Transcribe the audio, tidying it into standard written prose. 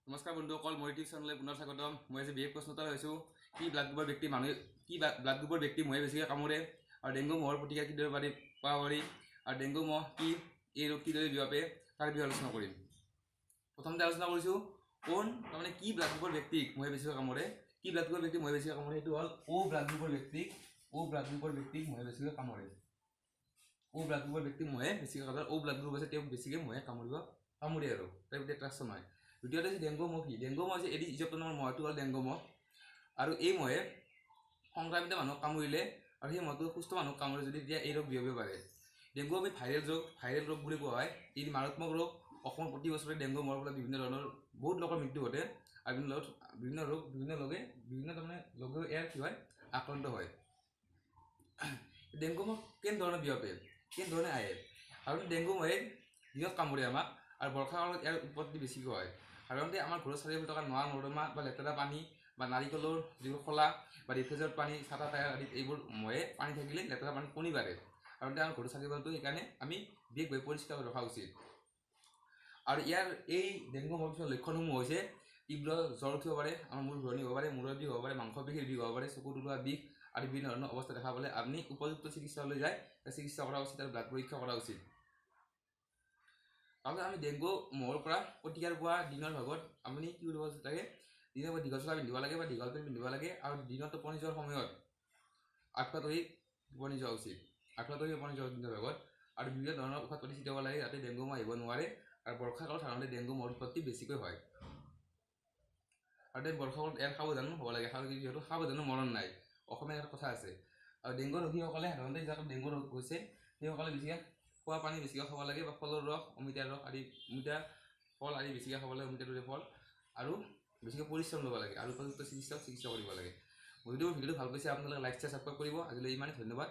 নমস্কাৰ বন্ধুসকল, মই ইউটিউব চেনেললৈ পুনৰ স্বাগতম। মই আজি বিশেষ প্ৰশ্ন এটা লৈছোঁ, কি ব্লাড গ্ৰুপৰ ব্যক্তি মানুহে ব্লাড গ্ৰুপৰ ব্যক্তি মহে বেছিকৈ কামোৰে আৰু ডেংগু মহৰ প্ৰতিকাৰ কিদৰে পাব পাৰি আৰু ডেংগু মহ কি, এই ৰোগ কিদৰে বিয়পে তাৰ বিষয়ে আলোচনা কৰিম। প্ৰথমতে আলোচনা কৰিছোঁ তাৰমানে কি ব্লাড গ্ৰুপৰ ব্যক্তিক মহে বেছিকৈ কামোৰে। কি ব্লাড গ্ৰুপৰ ব্যক্তিক মহে বেছিকৈ কামোৰে, সেইটো হ'ল অ' ব্লাড গ্ৰুপৰ ব্যক্তিক মহে বেছিকৈ কামোৰে। অ' ব্লাড গ্ৰুপৰ ব্যক্তিক মহে বেছিকৈ কামোৰে। অ' ব্লাড গ্ৰুপ আছে, তেওঁক বেছিকৈ মহে কামোৰে আৰু তাৰ গোটেই ট্ৰাকশ্যন হয়। দ্বিতীয়তে হৈছে ডেংগু মহ। কি ডেংগু মহ হৈছে এডিছ ইজিপ্তৰ নামৰ মহটো হ'ল ডেংগু মহ, আৰু এই মহে সংক্ৰামিত মানুহক কামুৰিলে আৰু সেই মহটো সুস্থ মানুহক কামুৰে যদি তেতিয়া এই ৰোগ বিয়পিব পাৰে। ডেংগু আমি ভাইৰেল ৰোগ বুলি কোৱা হয়। এই মাৰাত্মক ৰোগ। অসমত প্ৰতি বছৰে ডেংগু মহৰ ফলত বিভিন্ন ধৰণৰ বহুত লোকৰ মৃত্যু ঘটে আৰু বিভিন্ন লোকেও ইয়াৰ কি হয় আক্ৰান্ত হয়। ডেংগু মহ কেনেধৰণে বিয়পে, কেনেধৰণে আহে? সাধাৰণতে ডেংগু মহে দিনত কামুৰে আমাক, আৰু বৰ্ষা কালত ইয়াৰ উৎপত্তি বেছিকৈ হয়। সাধাৰণতে আমাৰ ঘৰৰ চাৰিওফালে থকা নলা নৰ্দমা বা লেতেৰা পানী বা নাৰিকলৰ যিবোৰ খোলা বা ৰিফ্ৰিজেৰেটৰ পানী, চাটা টায়াৰ আদিত এইবোৰ মহে পানী থাকিলে লেতেৰা পানীত কণী পাৰে। সাধাৰণতে আমাৰ ঘৰৰ চাৰিওফালটো সেইকাৰণে আমি বিশেষভাৱে পৰিষ্কাৰ কৰি ৰখা উচিত। আৰু ইয়াৰ এই ডেংগু মহৰ কিছুমান লক্ষণসমূহ হৈছে তীব্ৰ জ্বৰ উঠিব পাৰে, আমাৰ মূৰ ঘূৰণি হ'ব পাৰে, মূৰৰ বিষ হ'ব পাৰে, মাংসপেশীৰ বিষ হ'ব পাৰে, চকু তলুৱা বিষ আদি বিভিন্ন ধৰণৰ অৱস্থা দেখা পালে আপুনি উপযুক্ত চিকিৎসালয়লৈ যায় চিকিৎসা কৰা উচিত আৰু ব্লাড পৰীক্ষা কৰা উচিত। তাৰপিছত আমি ডেংগু মহৰ পৰা প্ৰতিকাৰ পোৱা দিনৰ ভাগত আপুনি কি কৰিব লাগে, দিনৰ ভাগত দীঘল চোলা পিন্ধিব লাগে বা দীঘল পেণ্ট পিন্ধিব লাগে, আৰু দিনত টোপনি যোৱাৰ সময়ত আঁঠুৱা তৰি টোপনি যোৱা উচিত। দিনৰ ভাগত, আৰু বিভিন্ন ধৰণৰ ঔষধ পাতি ছিটিয়াব লাগে যাতে ডেংগু মহ আহিব নোৱাৰে। আৰু বৰ্ষাকালত সাধাৰণতে ডেংগু মহৰ উৎপত্তি বেছিকৈ হয়, আৰু বৰ্ষাকালত ইয়াৰ সাৱধান হ'ব লাগে। যিহেতু সাৱধানৰ মৰণ নাই, অসমীয়া এটা কথা আছে। আৰু ডেংগু ৰোগীসকলে সাধাৰণতে যাক ডেংগু ৰোগ হৈছে সেইসকলে বেছিকৈ খোৱা পানী বেছিকৈ খাব লাগে, বা ফলৰ ৰস, অমিতাৰ ৰস আদি, অমিতা ফল আদি বেছিকৈ খাব লাগে, অমিতা দৰে ফল, আৰু বেছিকৈ পৰিশ্ৰম ল'ব লাগে, আৰু উপযুক্ত চিকিৎসা কৰিব লাগে। ভিডিঅ'টো ভাল পাইছে আপোনালোকে লাইক, শ্বেয়াৰ, ছাবস্ক্ৰাইব কৰিব। আজিলৈ ইমানেই, ধন্যবাদ।